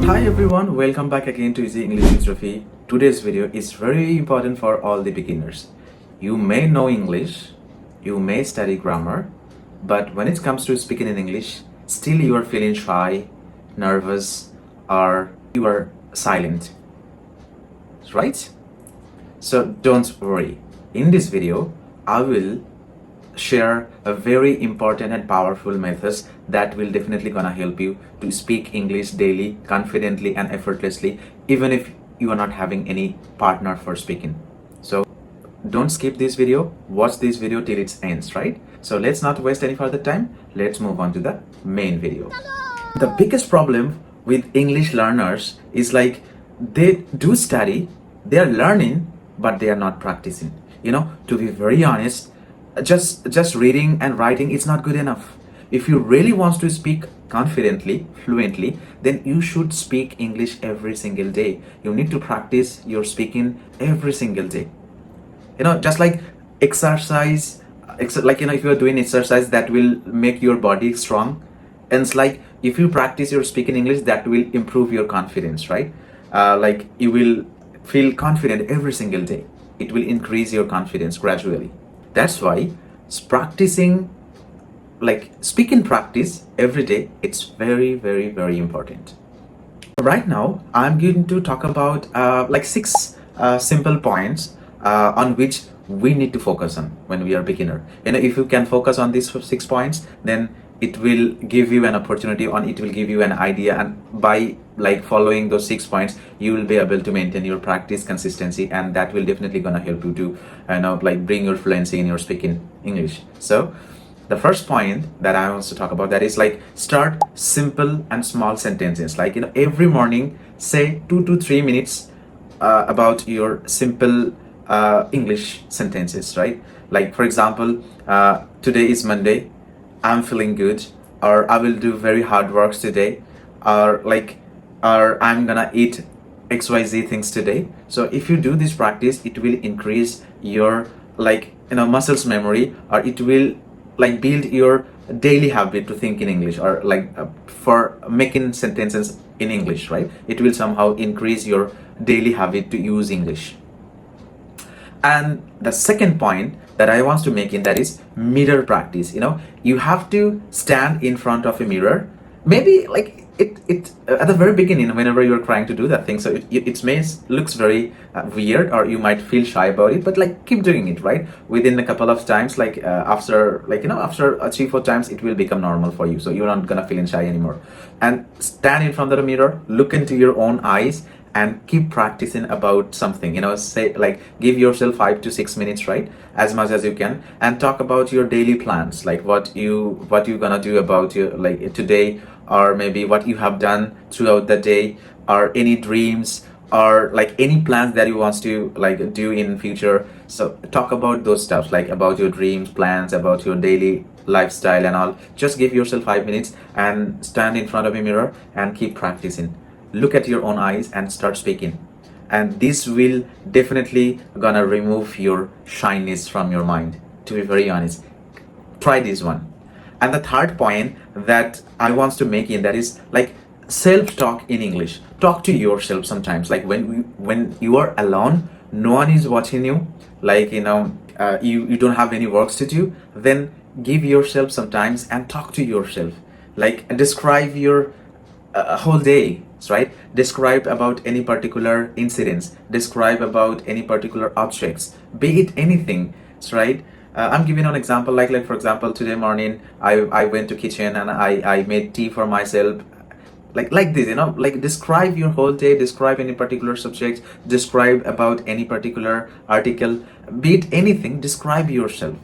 Hi everyone, welcome back again to Easy English with Rafi. Today's video is very important for all the beginners. You may know English, you may study grammar, but when it comes to speaking in English, still you are feeling shy, nervous, or you are silent, right? So don't worry. In this video, I will share a very important and powerful methods that will definitely gonna help you to speak English daily, confidently and effortlessly, even if you are not having any partner for speaking. So don't skip this video, watch this video till it ends, right? So let's not waste any further time. Let's move on to the main video. The biggest problem with English learners is like they do study, they are learning, but they are not practicing. To be very honest, just reading and writing is not good enough. If you really want to speak confidently, fluently, then you should speak English every single day. You need to practice your speaking every single day. Just like exercise, if you are doing exercise that will make your body strong, and it's like if you practice your speaking English, that will improve your confidence, right? Like you will feel confident every single day. It will increase your confidence gradually. That's why practicing, like speaking practice every day, it's very, very, very important. Right now, I'm going to talk about like six simple points on which we need to focus on when we are beginner. If you can focus on these 6 points, then it will give you an opportunity, it will give you an idea, and by like following those 6 points, you will be able to maintain your practice consistency, and that will definitely gonna help you to like bring your fluency in your speaking English. So the first point that I want to talk about, that is like start simple and small sentences. Like every morning, say 2 to 3 minutes about your simple English sentences, right? Like for example, today is Monday, I'm feeling good, or I will do very hard works today, or I'm gonna eat XYZ things today. So if you do this practice, it will increase your muscles memory, or it will like build your daily habit to think in English, or for making sentences in English, right? It will somehow increase your daily habit to use English. And the second point that I want to make in that is mirror practice. You have to stand in front of a mirror, maybe like it at the very beginning, whenever you're trying to do that thing. So it may looks very weird, or you might feel shy about it, but like keep doing it, right? Within a couple of times, after 3-4 times, it will become normal for you, so you're not gonna feel shy anymore. And stand in front of the mirror, look into your own eyes, and keep practicing about something. Say like give yourself 5 to 6 minutes, right? As much as you can, and talk about your daily plans, like what you gonna do about your today, or maybe what you have done throughout the day, or any dreams, or like any plans that you want to do in future. So talk about those stuff, like about your dreams, plans, about your daily lifestyle and all. Just give yourself 5 minutes and stand in front of a mirror and keep practicing. Look at your own eyes and start speaking, and this will definitely gonna remove your shyness from your mind. To be very honest, try this one. And the third point that I want to make in that is like self-talk in English. Talk to yourself sometimes, like when you are alone, no one is watching you, you don't have any works to do, then give yourself some time and talk to yourself, like describe your whole day, right? Describe about any particular incidents, describe about any particular objects, be it anything, right? I'm giving an example, like for example, today morning I went to kitchen and I made tea for myself, like this, like describe your whole day, describe any particular subject, describe about any particular article, be it anything, describe yourself,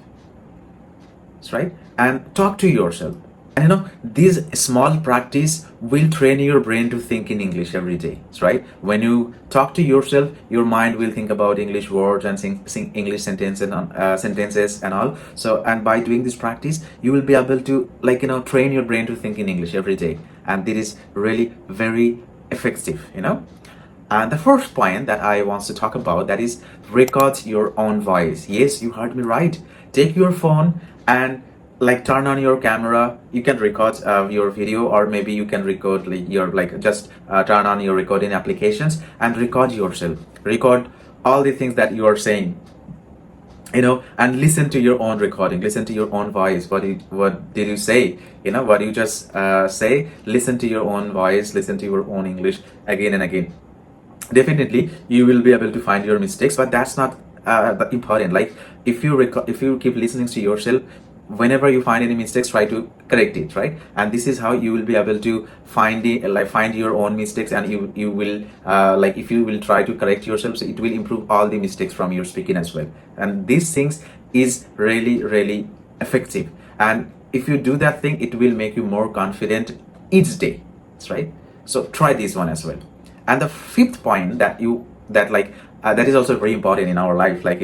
right? And talk to yourself. And this small practice will train your brain to think in English every day, right? When you talk to yourself, your mind will think about English words and sing English sentences and all. So, and by doing this practice, you will be able to train your brain to think in English every day, and this is really very effective. And the first point that I want to talk about, that is record your own voice. Yes, you heard me right. Take your phone and like turn on your camera, you can record your video, or maybe you can record like your like just turn on your recording applications and record yourself, record all the things that you are saying, and listen to your own recording, listen to your own voice. What did you say? What you just say. Listen to your own voice, listen to your own English again and again. Definitely you will be able to find your mistakes, but that's not important. Like if you keep listening to yourself, whenever you find any mistakes, try to correct it, right? And this is how you will be able to find your own mistakes, and you will if you will try to correct yourself, so it will improve all the mistakes from your speaking as well. And these things is really, really effective, and if you do that thing, it will make you more confident each day, right? So try this one as well. And the fifth point that that is also very important in our life, like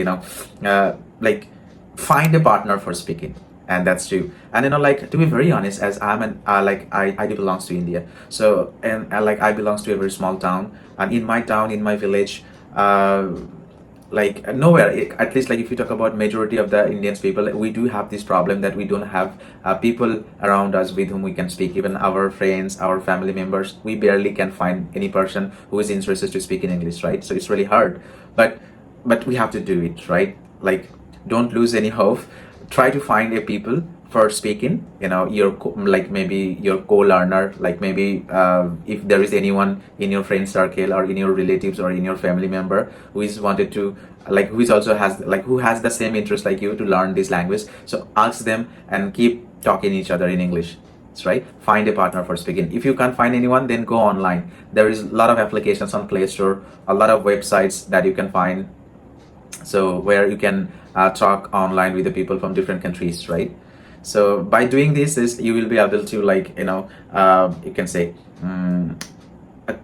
find a partner for speaking. And that's true. And to be very honest, as I'm an I do belongs to India, so and I belongs to a very small town, and in my town, in my village, nowhere, at least if you talk about majority of the Indians people, we do have this problem that we don't have people around us with whom we can speak. Even our friends, our family members, we barely can find any person who is interested to speak in English, right? So it's really hard, but we have to do it, right? Don't lose any hope. Try to find a people for speaking, maybe your co-learner, maybe if there is anyone in your friend circle or in your relatives or in your family member who is wanted to who is also has who has the same interest like you to learn this language, so ask them and keep talking each other in English, right? Find a partner for speaking. If you can't find anyone, then go online. There is a lot of applications on Play Store, a lot of websites that you can find, so where you can talk online with the people from different countries, right? So by doing this, you will be able to you can say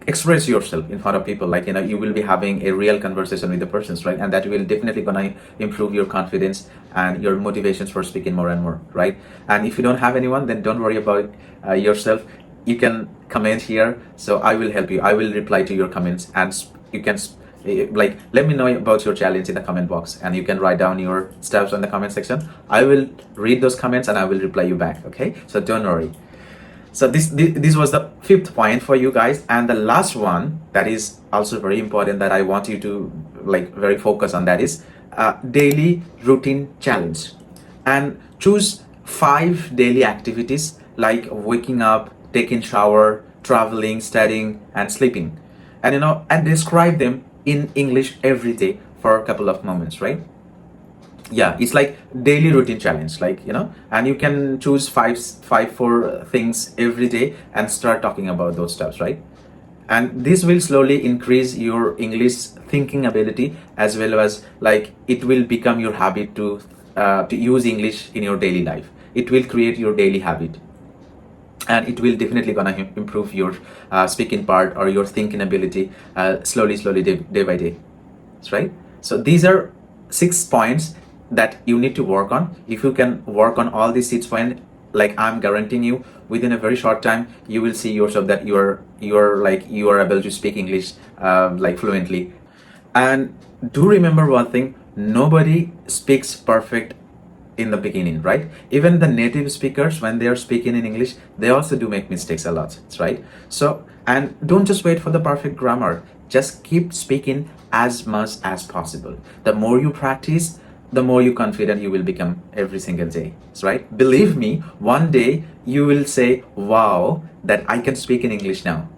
express yourself in front of people, you will be having a real conversation with the persons, right? And that will definitely gonna improve your confidence and your motivations for speaking more and more, right? And if you don't have anyone, then don't worry about yourself. You can comment here, so I will help you. I will reply to your comments, and you can let me know about your challenge in the comment box, and you can write down your steps in the comment section. I will read those comments and I will reply you back, okay? So don't worry. So this was the fifth point for you guys. And the last one that is also very important, that I want you to very focus on, that is daily routine challenge. And choose 5 daily activities like waking up, taking shower, traveling, studying, and sleeping, and and describe them in English every day for a couple of moments, right? Yeah, it's like daily routine challenge, and you can choose five 4 things every day and start talking about those stuff, right? And this will slowly increase your English thinking ability, as well as it will become your habit to use English in your daily life. It will create your daily habit, and it will definitely gonna improve your speaking part or your thinking ability slowly day by day, right? So these are 6 points that you need to work on. If you can work on all these 6 points, I'm guaranteeing you, within a very short time, you will see yourself that you are able to speak English fluently. And do remember one thing: nobody speaks perfect in the beginning, right? Even the native speakers, when they are speaking in English, they also do make mistakes a lot, right? So, and don't just wait for the perfect grammar. Just keep speaking as much as possible. The more you practice, the more you confident you will become every single day, right? Believe me, one day you will say, wow, that I can speak in English now,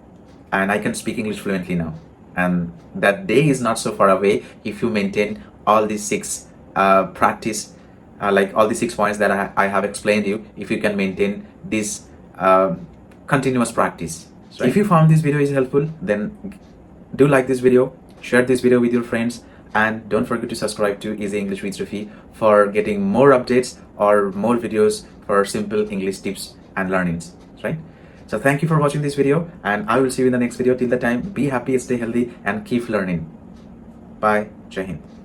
and I can speak English fluently now. And that day is not so far away if you maintain all these 6 practice, all the 6 points that I have explained you. If you can maintain this continuous practice, right? If you found this video is helpful, then do like this video, share this video with your friends, and don't forget to subscribe to Easy English with Rafi for getting more updates or more videos for simple English tips and learnings, right? So thank you for watching this video, and I will see you in the next video. Till the time, be happy, stay healthy, and keep learning. Bye. Jai Hind.